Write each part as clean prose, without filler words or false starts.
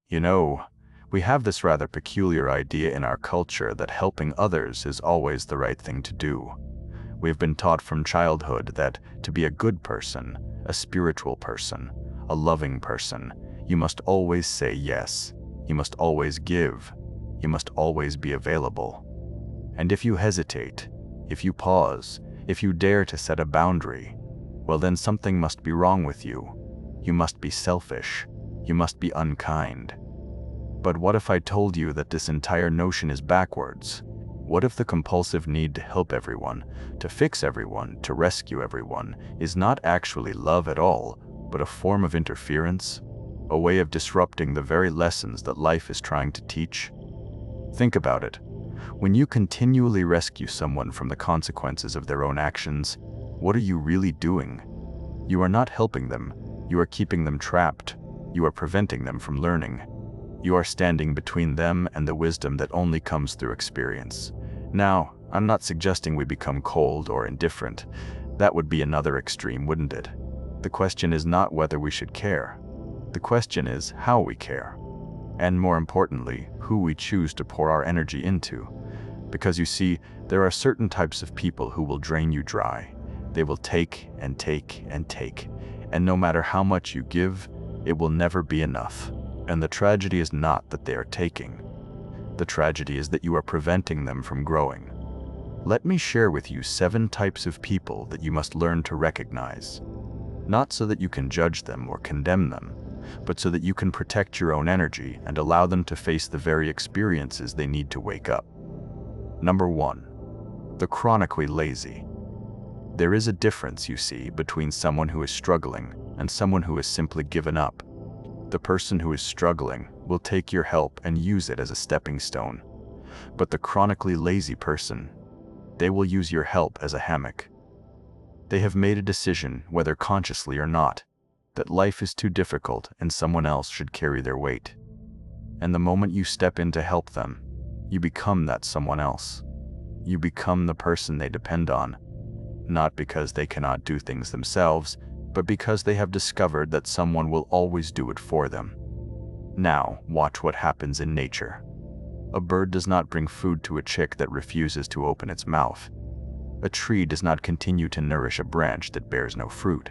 You know, we have this rather peculiar idea in our culture that helping others is always the right thing to do. We've been taught from childhood that to be a good person, a spiritual person, a loving person, you must always say yes. You must always give. You must always be available. And if you hesitate, if you pause, if you dare to set a boundary, well then something must be wrong with you. You must be selfish. You must be unkind. But what if I told you that this entire notion is backwards? What if the compulsive need to help everyone, to fix everyone, to rescue everyone, is not actually love at all, but a form of interference? A way of disrupting the very lessons that life is trying to teach? Think about it. When you continually rescue someone from the consequences of their own actions, what are you really doing? You are not helping them. You are keeping them trapped. You are preventing them from learning. You are standing between them and the wisdom that only comes through experience. Now, I'm not suggesting we become cold or indifferent. That would be another extreme, wouldn't it? The question is not whether we should care. The question is how we care. And more importantly, who we choose to pour our energy into. Because you see, there are certain types of people who will drain you dry. They will take and take and take. And no matter how much you give, it will never be enough. And the tragedy is not that they are taking. The tragedy is that you are preventing them from growing. Let me share with you 7 types of people that you must learn to recognize. Not so that you can judge them or condemn them, but so that you can protect your own energy and allow them to face the very experiences they need to wake up. Number 1. The chronically lazy. There is a difference, you see, between someone who is struggling and someone who has simply given up. The person who is struggling will take your help and use it as a stepping stone. But the chronically lazy person, they will use your help as a hammock. They have made a decision, whether consciously or not, that life is too difficult and someone else should carry their weight. And the moment you step in to help them, you become that someone else. You become the person they depend on, not because they cannot do things themselves, but because they have discovered that someone will always do it for them. Now, watch what happens in nature. A bird does not bring food to a chick that refuses to open its mouth. A tree does not continue to nourish a branch that bears no fruit.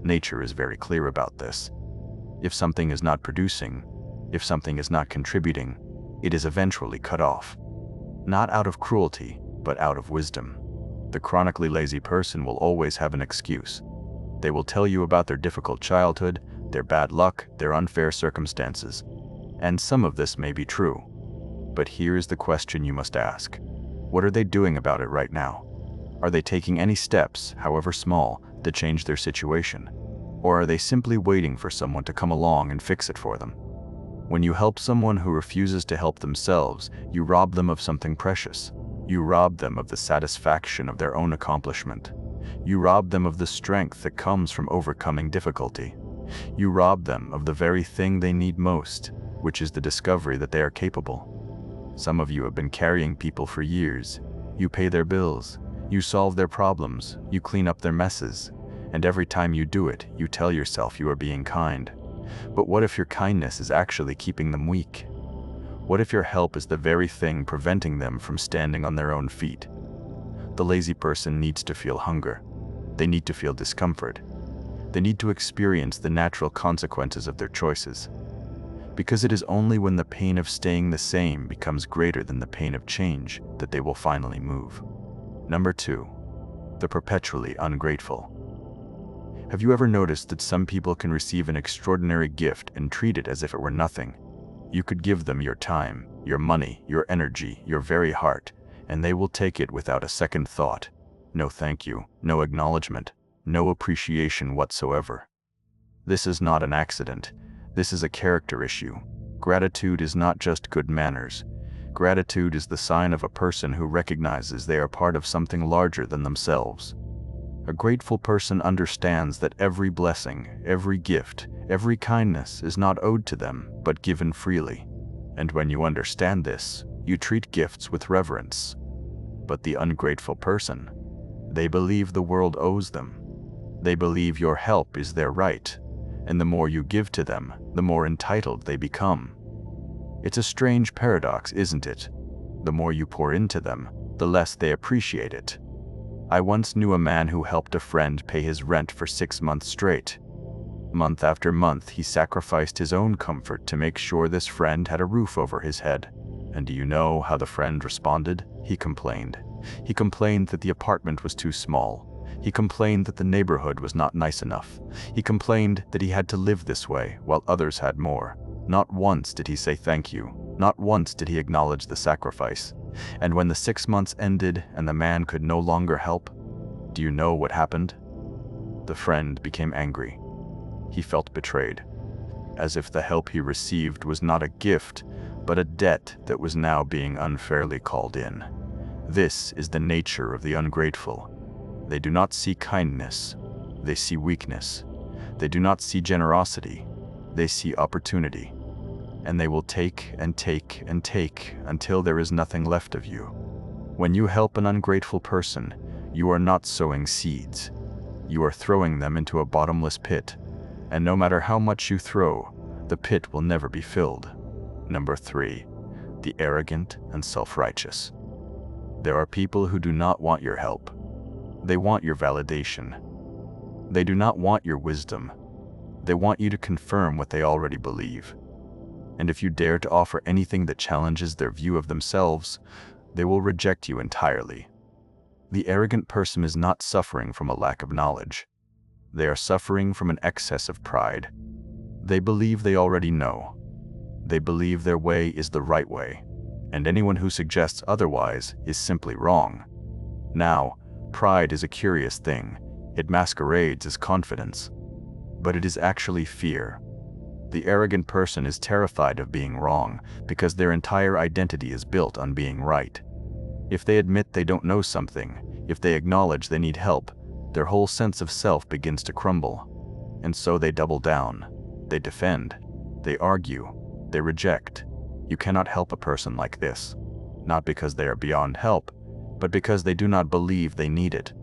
Nature is very clear about this. If something is not producing, if something is not contributing, it is eventually cut off. Not out of cruelty, but out of wisdom. The chronically lazy person will always have an excuse. They will tell you about their difficult childhood, their bad luck, their unfair circumstances. And some of this may be true. But here is the question you must ask. What are they doing about it right now? Are they taking any steps, however small, to change their situation? Or are they simply waiting for someone to come along and fix it for them? When you help someone who refuses to help themselves, you rob them of something precious. You rob them of the satisfaction of their own accomplishment. You rob them of the strength that comes from overcoming difficulty. You rob them of the very thing they need most, which is the discovery that they are capable. Some of you have been carrying people for years. You pay their bills. You solve their problems. You clean up their messes. And every time you do it, you tell yourself you are being kind. But what if your kindness is actually keeping them weak? What if your help is the very thing preventing them from standing on their own feet? The lazy person needs to feel hunger. They need to feel discomfort. They need to experience the natural consequences of their choices. Because it is only when the pain of staying the same becomes greater than the pain of change that they will finally move. Number 2. The perpetually ungrateful. Have you ever noticed that some people can receive an extraordinary gift and treat it as if it were nothing? You could give them your time, your money, your energy, your very heart, and they will take it without a second thought. No thank you, no acknowledgement, no appreciation whatsoever. This is not an accident. This is a character issue. Gratitude is not just good manners. Gratitude is the sign of a person who recognizes they are part of something larger than themselves. A grateful person understands that every blessing, every gift, every kindness is not owed to them, but given freely. And when you understand this, you treat gifts with reverence. But the ungrateful person, they believe the world owes them. They believe your help is their right, and the more you give to them, the more entitled they become. It's a strange paradox, isn't it? The more you pour into them, the less they appreciate it. I once knew a man who helped a friend pay his rent for 6 months straight. Month after month, he sacrificed his own comfort to make sure this friend had a roof over his head. And do you know how the friend responded? He complained. He complained that the apartment was too small. He complained that the neighborhood was not nice enough. He complained that he had to live this way while others had more. Not once did he say thank you. Not once did he acknowledge the sacrifice. And when the 6 months ended and the man could no longer help, do you know what happened? The friend became angry. He felt betrayed, as if the help he received was not a gift, but a debt that was now being unfairly called in. This is the nature of the ungrateful. They do not see kindness, they see weakness. They do not see generosity, they see opportunity. And they will take and take and take until there is nothing left of you. When you help an ungrateful person, you are not sowing seeds. You are throwing them into a bottomless pit, and no matter how much you throw, the pit will never be filled. Number 3, the arrogant and self-righteous. There are people who do not want your help. They want your validation. They do not want your wisdom. They want you to confirm what they already believe. And if you dare to offer anything that challenges their view of themselves, they will reject you entirely. The arrogant person is not suffering from a lack of knowledge. They are suffering from an excess of pride. They believe they already know. They believe their way is the right way, and anyone who suggests otherwise is simply wrong. Now, pride is a curious thing. It masquerades as confidence, but it is actually fear. The arrogant person is terrified of being wrong because their entire identity is built on being right. If they admit they don't know something, if they acknowledge they need help, their whole sense of self begins to crumble. And so they double down. They defend. They argue. They reject. You cannot help a person like this, not because they are beyond help, but because they do not believe they need it.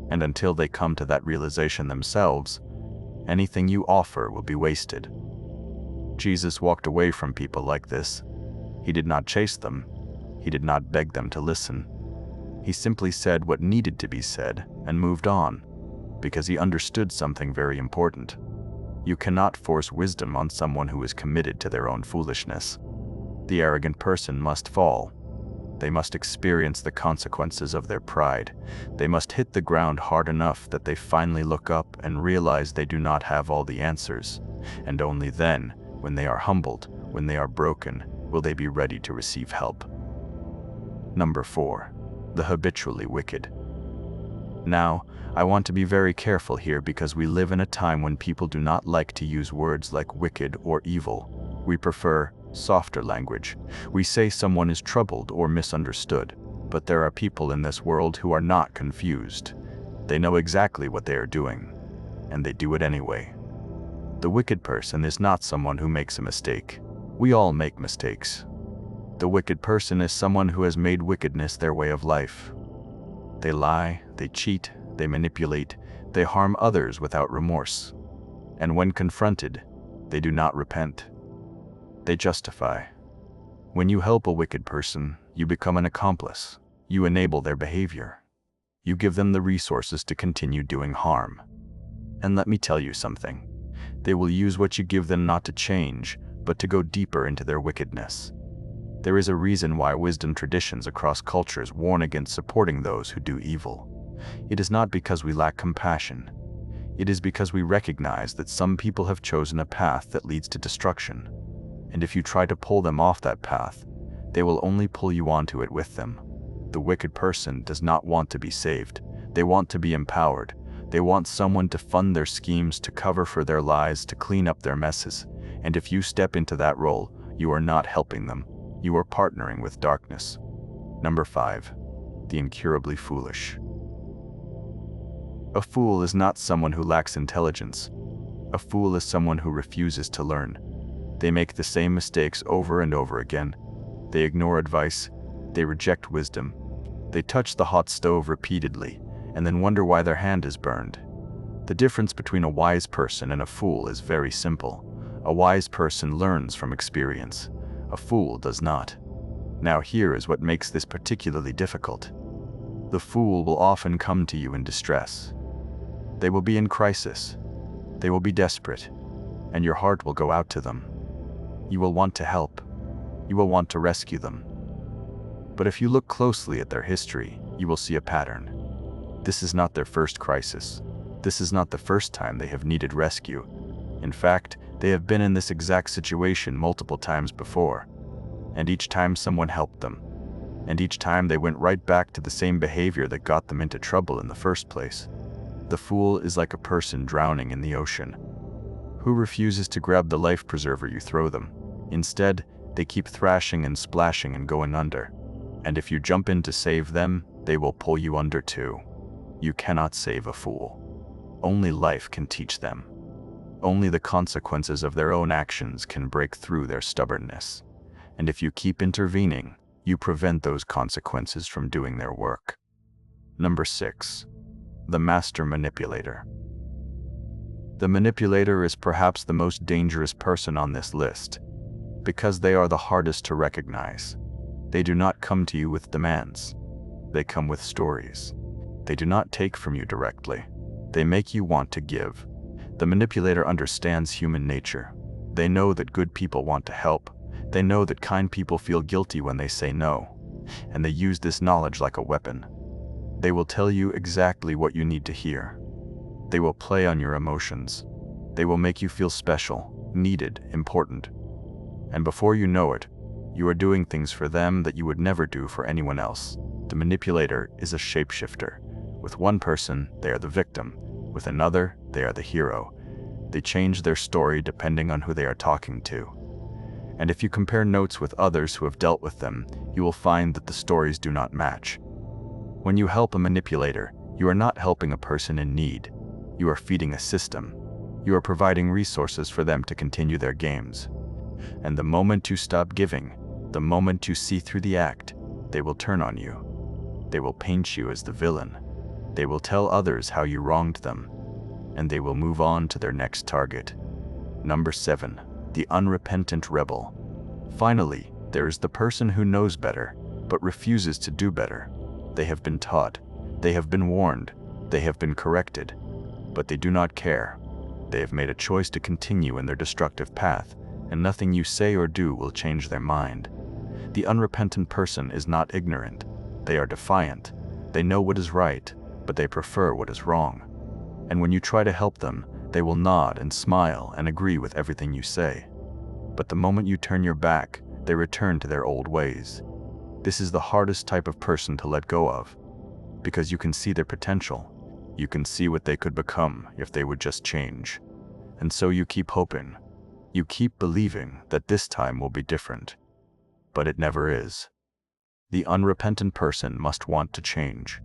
And until they come to that realization themselves, anything you offer will be wasted. Jesus walked away from people like this. He did not chase them. He did not beg them to listen. He simply said what needed to be said and moved on, because he understood something very important. You cannot force wisdom on someone who is committed to their own foolishness. The arrogant person must fall. They must experience the consequences of their pride. They must hit the ground hard enough that they finally look up and realize they do not have all the answers. And only then, when they are humbled, when they are broken, will they be ready to receive help. Number 4, the habitually wicked. Now, I want to be very careful here because we live in a time when people do not like to use words like wicked or evil. We prefer softer language. We say someone is troubled or misunderstood, but there are people in this world who are not confused. They know exactly what they are doing, and they do it anyway. The wicked person is not someone who makes a mistake. We all make mistakes. The wicked person is someone who has made wickedness their way of life. They lie, they cheat, they manipulate, they harm others without remorse. And when confronted, they do not repent. They justify. When you help a wicked person, you become an accomplice. You enable their behavior. You give them the resources to continue doing harm. And let me tell you something. They will use what you give them not to change, but to go deeper into their wickedness. There is a reason why wisdom traditions across cultures warn against supporting those who do evil. It is not because we lack compassion. It is because we recognize that some people have chosen a path that leads to destruction. And if you try to pull them off that path, they will only pull you onto it with them. The wicked person does not want to be saved. They want to be empowered. They want someone to fund their schemes, to cover for their lies, to clean up their messes. And if you step into that role, you are not helping them. You are partnering with darkness. Number 5, the incurably foolish. A fool is not someone who lacks intelligence. A fool is someone who refuses to learn. They make the same mistakes over and over again. They ignore advice. They reject wisdom. They touch the hot stove repeatedly and then wonder why their hand is burned. The difference between a wise person and a fool is very simple. A wise person learns from experience. A fool does not. Now here is what makes this particularly difficult. The fool will often come to you in distress. They will be in crisis. They will be desperate, and your heart will go out to them. You will want to help. You will want to rescue them. But if you look closely at their history, you will see a pattern. This is not their first crisis. This is not the first time they have needed rescue. In fact, they have been in this exact situation multiple times before, and each time someone helped them, and each time they went right back to the same behavior that got them into trouble in the first place. The fool is like a person drowning in the ocean, who refuses to grab the life preserver you throw them. Instead, they keep thrashing and splashing and going under. And if you jump in to save them, they will pull you under too. You cannot save a fool. Only life can teach them. Only the consequences of their own actions can break through their stubbornness. And if you keep intervening, you prevent those consequences from doing their work. Number 6. The master manipulator. The manipulator is perhaps the most dangerous person on this list, because they are the hardest to recognize. They do not come to you with demands. They come with stories. They do not take from you directly. They make you want to give. The manipulator understands human nature. They know that good people want to help. They know that kind people feel guilty when they say no, and they use this knowledge like a weapon. They will tell you exactly what you need to hear. They will play on your emotions. They will make you feel special, needed, important. And before you know it, you are doing things for them that you would never do for anyone else. The manipulator is a shapeshifter. With one person, they are the victim. With another, they are the hero. They change their story depending on who they are talking to. And if you compare notes with others who have dealt with them, you will find that the stories do not match. When you help a manipulator, you are not helping a person in need. You are feeding a system. You are providing resources for them to continue their games. And the moment you stop giving, the moment you see through the act, they will turn on you. They will paint you as the villain. They will tell others how you wronged them, and they will move on to their next target. Number 7. The unrepentant rebel. Finally, there is the person who knows better, but refuses to do better. They have been taught, they have been warned, they have been corrected, but they do not care. They have made a choice to continue in their destructive path, and nothing you say or do will change their mind. The unrepentant person is not ignorant. They are defiant. They know what is right, but they prefer what is wrong. And when you try to help them, they will nod and smile and agree with everything you say. But the moment you turn your back, they return to their old ways. This is the hardest type of person to let go of, because you can see their potential. You can see what they could become if they would just change. And so you keep hoping. You keep believing that this time will be different. But it never is. The unrepentant person must want to change.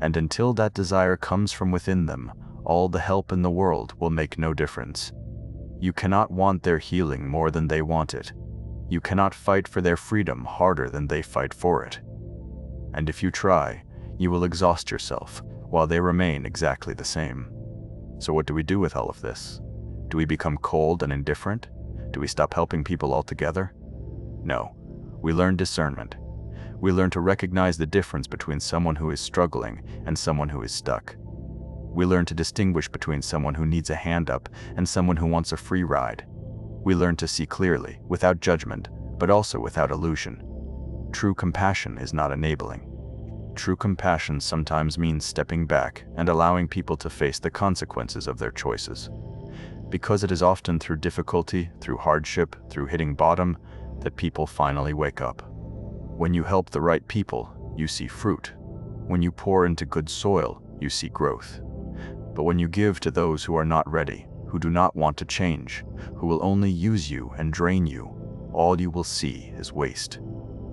And until that desire comes from within them, all the help in the world will make no difference. You cannot want their healing more than they want it. You cannot fight for their freedom harder than they fight for it. And if you try, you will exhaust yourself, while they remain exactly the same. So what do we do with all of this? Do we become cold and indifferent? Do we stop helping people altogether? No. We learn discernment. We learn to recognize the difference between someone who is struggling and someone who is stuck. We learn to distinguish between someone who needs a hand up and someone who wants a free ride. We learn to see clearly, without judgment, but also without illusion. True compassion is not enabling. True compassion sometimes means stepping back and allowing people to face the consequences of their choices. Because it is often through difficulty, through hardship, through hitting bottom, that people finally wake up. When you help the right people, you see fruit. When you pour into good soil, you see growth. But when you give to those who are not ready, who do not want to change, who will only use you and drain you, all you will see is waste.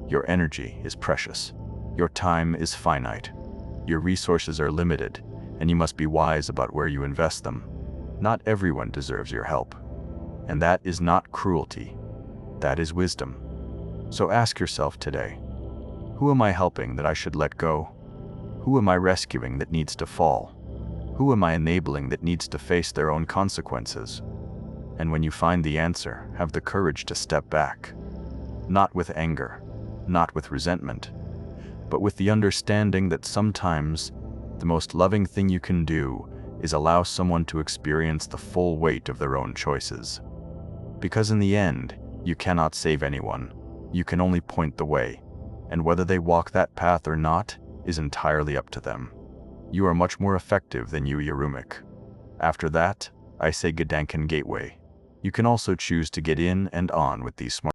Your energy is precious. Your time is finite. Your resources are limited, and you must be wise about where you invest them. Not everyone deserves your help. And that is not cruelty. That is wisdom. So ask yourself today, who am I helping that I should let go? Who am I rescuing that needs to fall? Who am I enabling that needs to face their own consequences? And when you find the answer, have the courage to step back. not with anger, not with resentment, but with the understanding that sometimes the most loving thing you can do is allow someone to experience the full weight of their own choices. Because in the end, you cannot save anyone. You can only point the way, and whether they walk that path or not is entirely up to them. You are much more effective than you, Yarumik. After that, I say Gedanken Gateway. You can also choose to get in and on with these smart